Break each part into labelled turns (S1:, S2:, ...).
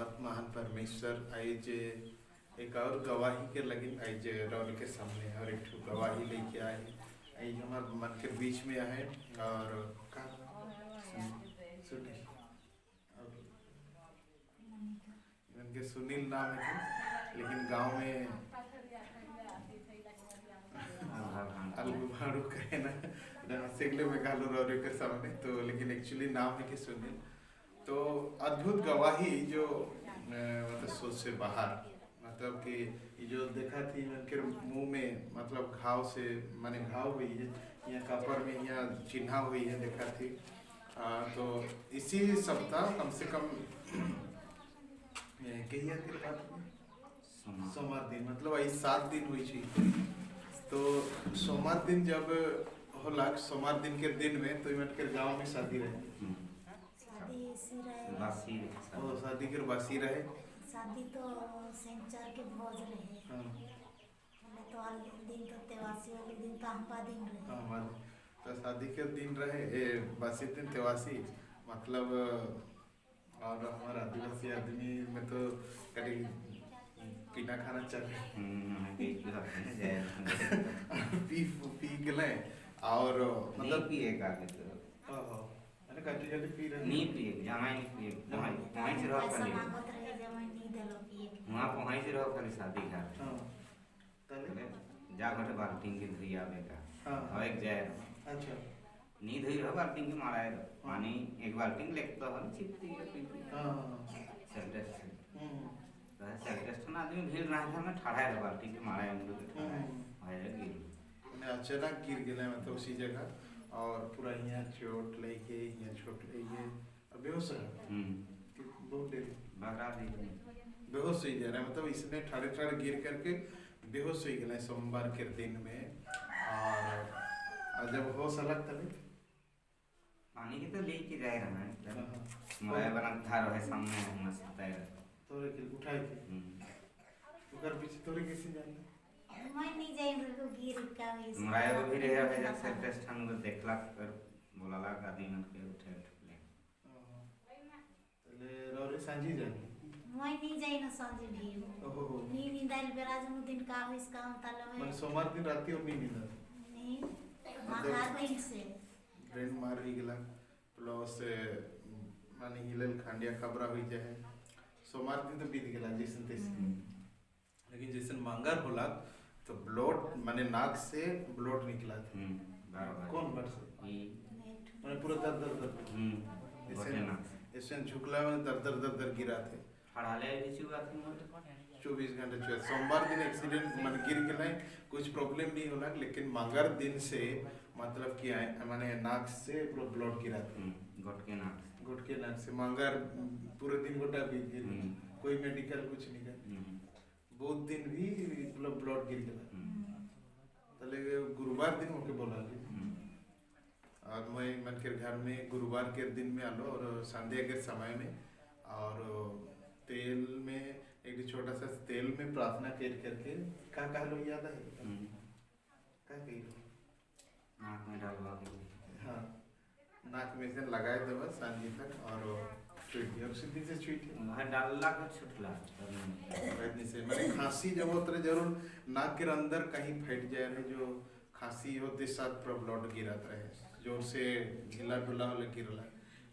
S1: धन्यवाद महान परमेश्वर आज एक और गवाही के लगे आज रौन के सामने और एक गवाही लेके आए आज हमारे मन के बीच में आए और का सुनील इनके सुनील नाम है लेकिन गांव में अलगू कहे ना सेगले में गालो रौरे के सामने तो लेकिन एक्चुअली नाम है कि सुनील। तो अद्भुत गवाही जो मतलब सोच से बाहर मतलब कि जो देखा थी उनके मुंह में मतलब घाव से माने घाव हुई है यहाँ कपर में यहाँ चिन्हा हुई है देखा थी। तो इसी सप्ताह कम से कम कहिया के बाद सोमवार दिन मतलब आई 7 दिन हुई थी। तो सोमवार दिन जब होला सोमवार दिन के दिन में तो इनके गांव में शादी रहे शादी के बासी रहे
S2: शादी तो सेंचर के भोज रहे तो हर दिन तो तेवासी वाले दिन तो हम्पा दिन रहे
S1: तो शादी के दिन रहे बासी दिन तेवासी मतलब और हमारा आदिवासी आदमी में तो करीब पीना खाना चाहिए पी गए और मतलब
S3: पिए का तो
S1: अरे काटी जाती पी रहे
S3: नहीं पिए जमाई नहीं पिए वहीं से रहो
S2: पैसा
S3: खाली
S2: मांगत रहे जमाई नहीं देलो पिए
S3: वहाँ पर वहीं से रहो खाली शादी घर
S1: हां तले
S3: जा घटे बाल्टी के धुई आवे का
S1: हां
S3: एक जाए
S1: अच्छा
S3: नहीं धुई रहो बाल्टी के मारा है पानी एक बाल्टी लेके तो हम चिपती है पी
S1: हां
S3: सेल्टेस्ट तो सेल्टेस्ट ना आदमी भीड़ रहा था मैं ठड़ा है बाल्टी के मारा है हम लोग है गिर
S1: मैं अचानक गिर गया मतलब उसी जगह और पूरा यहाँ चोट लेके यहाँ चोट लेके और बेहोश है बहुत देर
S3: बहरा दी
S1: बेहोश हो जा रहा है मतलब इसने ठाड़े ठाड़े गिर करके बेहोश हो गया सोमवार के दिन में। और जब होश अलग तले
S3: पानी की तो लेके जाए रहा है मोबाइल बना था रहे सामने मस्त है
S1: तोरे के उठाई थी उधर पीछे तोरे कैसे जाने
S2: मैं नहीं जाई तो गिर का वैसे
S3: मोबाइल को भी रहे है जब से टेस्ट हम को देखला कर बोलाला गादी मन के उठे ले
S1: तले रोरे सांझी जाने
S2: मैं नहीं जाई ना सांझे भी
S1: ओहो
S2: नी दाल बेराज नु दिन का हो इसका हम ताला में
S1: मन सोमवार दिन राती और नींद
S2: नहीं मांगा दिन से
S1: ब्रेन मार ही गला प्लस माने हिलल खांडिया खबरा हुई जाए सोमवार दिन तो बीत गला जैसे तैसे लेकिन जैसे मंगर होला तो ब्लड माने नाक से ब्लड निकला था कौन बार से माने पूरा दर्द ऐसे झुकला में दर्द गिरा थे
S3: हड़ाले किसी बात नहीं
S1: 24 घंटे चुए सोमवार दिन एक्सीडेंट मन गिर के नहीं कुछ प्रॉब्लम नहीं होला लेकिन मंगर दिन से मतलब कि माने नाक से पूरा ब्लड गिरा था घुटके नाक से मंगर पूरे दिन गोटा भी गिर कोई मेडिकल कुछ नहीं कर बहुत दिन भी मतलब ब्लड गिर गया तले गुरुवार दिन होके बोला और मैं मन के घर में गुरुवार के दिन में आलो और संध्या के समय में और तेल में एक छोटा सा तेल में प्रार्थना करके का लो याद है का कही
S3: नाक में डालवा
S1: हाँ नाक में से लगाए दबा सांझी तक और छुट्टी अब सीधी से छुट्टी
S3: वहाँ डालला का छुटला
S1: बैठने से मैंने खांसी जब होते जरूर नाक के अंदर कहीं फट जाए रहे जो खांसी होते साथ पूरा ब्लड गिराता रहे जोर से ढीला ढुला वाला गिरला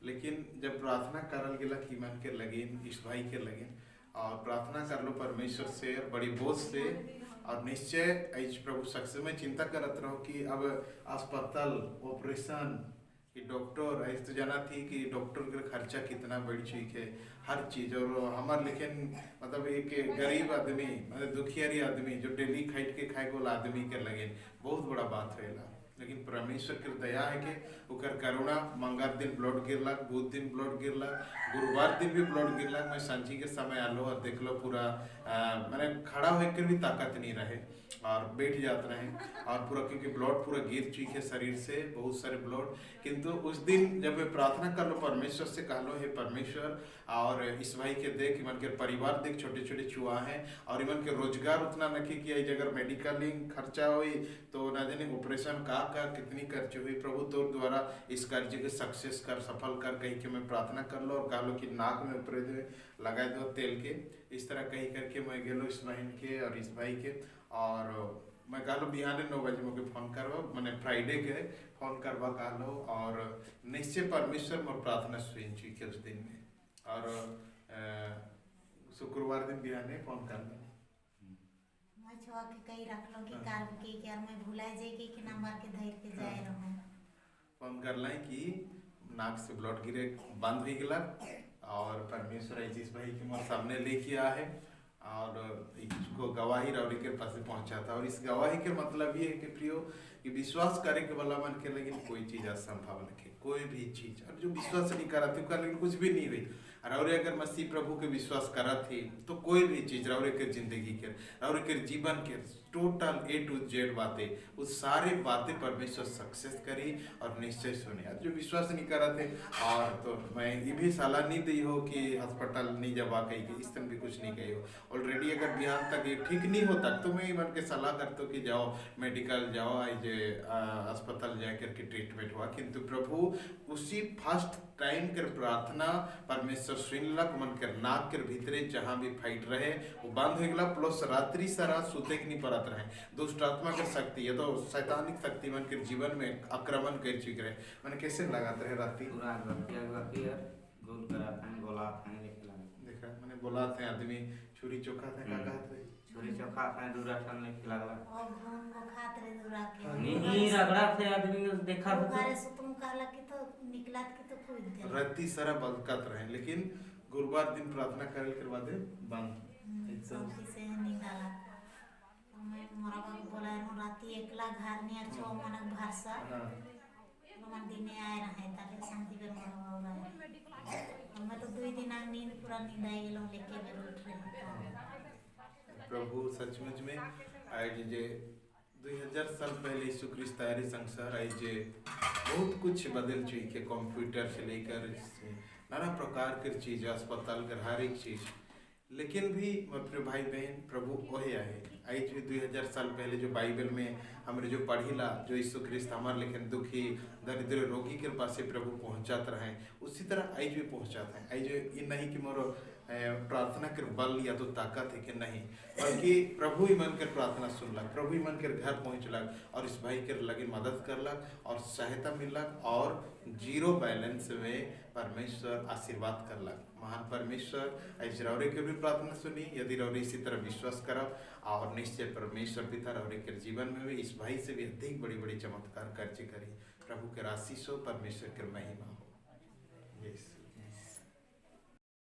S1: लेकिन जब प्रार्थना करल गिला कि मन के लगे इस भाई के लगे और प्रार्थना कर लो परमेश्वर से और बड़ी बोझ से और निश्चय आज प्रभु सक्सेस में चिंता करत रहो कि अब अस्पताल ऑपरेशन कि डॉक्टर ऐसे तो जाना थी कि डॉक्टर का खर्चा कितना बढ़ चुकी है हर चीज़ और हमारे लेकिन मतलब एक गरीब आदमी मतलब दुखियारी आदमी जो डेली खाइट के खाए वाला आदमी के लगे बहुत बड़ा बात रहेला लेकिन परमेश्वर की दया है कि उकर करुणा मंगर दिन ब्लड गिरला बुध दिन ब्लड गिरला गुरुवार दिन भी ब्लड गिरला मैं सांझी के समय आलो और देख लो पूरा मैंने खड़ा होकर भी ताकत नहीं रहे और बैठ जाते रहे और पूरा क्योंकि ब्लड पूरा गिर चुकी है शरीर से बहुत सारे ब्लड किंतु उस दिन जब मैं प्रार्थना कर लो परमेश्वर से कह लो हे परमेश्वर और इस भाई के देख इमन के परिवार देख छोटे छोटे चुआ हैं और इमन के रोजगार उतना न कि अगर मेडिकल खर्चा हुई तो ना जाने ऑपरेशन का का कितनी खर्च हुई प्रभु तो द्वारा इस कार्य के सक्सेस कर सफल कर कही के मैं प्रार्थना कर लो और कह लो कि नाक में ऊपर लगा दो तेल के इस तरह कही करके मैं गेलो इस बहन के और इस भाई के और मैं कह लो बिहान 9 बजे मुझे फोन करवा मैंने फ्राइडे के फोन करवा कह लो और निश्चय परमेश्वर मोर प्रार्थना सुन के उस दिन में और शुक्रवार दिन बिहाने फोन करना
S2: मैं छुआ के कई रख लो कि कार के यार मैं भुला जाए कि नंबर के धैर के जाए रहूं
S1: फोन करला कि नाक से ब्लड गिरे बंद हो गया और परमेश्वर इस भाई के मोर सामने लेके आ है और इसको गवाही रावरी के पास पहुंचा था और इस गवाही के मतलब ये है कि प्रियो कि विश्वास करे के वाला मन के लेकिन कोई चीज असंभव नहीं कोई भी चीज और जो विश्वास नहीं करा थी लेकिन कुछ भी नहीं हुई और अगर मसीह प्रभु के विश्वास करा थी तो कोई भी चीज रौरे के जिंदगी के रौरे के जीवन के टोटल A to Z बातें उस सारे बातें परमेश्वर सक्सेस करी और निश्चय सुने जो विश्वास नहीं करा थे और तो मैं ये भी सलाह नहीं दी हो कि अस्पताल नहीं जवा कही इस तरह भी कुछ नहीं कही हो ऑलरेडी अगर बिहार तक ये ठीक नहीं होता तो मैं मन के सलाह करता हूँ कि जाओ मेडिकल जाओ जे अस्पताल जा करके ट्रीटमेंट हुआ किंतु प्रभु उसी फर्स्ट टाइम कर प्रार्थना परमेश्वर सुनलक मन कर नाक के भीतरे जहाँ भी फाइट रहे वो बंद हो गया प्लस रात्रि सारा सुते के नहीं पड़त रहे दुष्ट आत्मा कर शक्ति ये तो शैतानिक शक्ति मन के जीवन में आक्रमण कर चुके रहे मन कैसे लगाते रहे रात्रि
S3: पूरा अगरबत्ती और गोल कराते हैं गोलाते हैं
S1: देखा मैंने बोला थे आदमी छुरी चोखा थे का कहते रहे
S3: छुरी चोखा खाते दूरा ठन लगला
S2: और घूम को खात रे दूरा के
S3: नहीं रगड़ा थे आदमी देखा तो
S2: बारे से तुम कहला कि तो निकला कि तो कोई दे
S1: रात्रि सारा बलकत रहे लेकिन गुरुवार दिन प्रार्थना करे के बाद बंद
S2: एकदम से नहीं डाला मैं मोरा बाबू बोला राती एकला घर ने छो मनक भाषा मन दिने आए रहे ताले शांति पे मोरा बाबू मैं तो 2 दिन नींद पूरा नींद आई गेलो लेके बेर उठ रहे
S1: प्रभु सचमुच में आज जे 2000 साल पहले यीशु ख्रिस्त आए संसार आई जे बहुत कुछ बदल चुकी है कंप्यूटर से लेकर नाना प्रकार के चीज अस्पताल कर हर एक चीज लेकिन भी मेरे भाई बहन प्रभु वही आए आई जो 2000 साल पहले जो बाइबल में हमरे जो पढ़ीला जो यीशु ख्रिस्त हमारे लेकिन दुखी दरिद्र रोगी के पास प्रभु पहुंचाते रहे उसी तरह आई जो पहुंचाते हैं आई जो ये नहीं कि मोरो प्रार्थना कर बल या तो ताकत है कि नहीं बल्कि प्रभु ही मन कर प्रार्थना सुनलक प्रभु ही मन कर घर पहुंचलक और इस भाई के लगे मदद करलक और सहायता मिललक और जीरो बैलेंस में परमेश्वर आशीर्वाद करलक महान परमेश्वर ऐसे रौरे के भी प्रार्थना सुनी यदि रौरे इसी तरह विश्वास करब और निश्चय परमेश्वर पिता रौरे के जीवन में भी इस भाई से भी अधिक बड़ी बड़ी चमत्कार कार्य करी प्रभु के आशीष हो परमेश्वर के महिमा हो।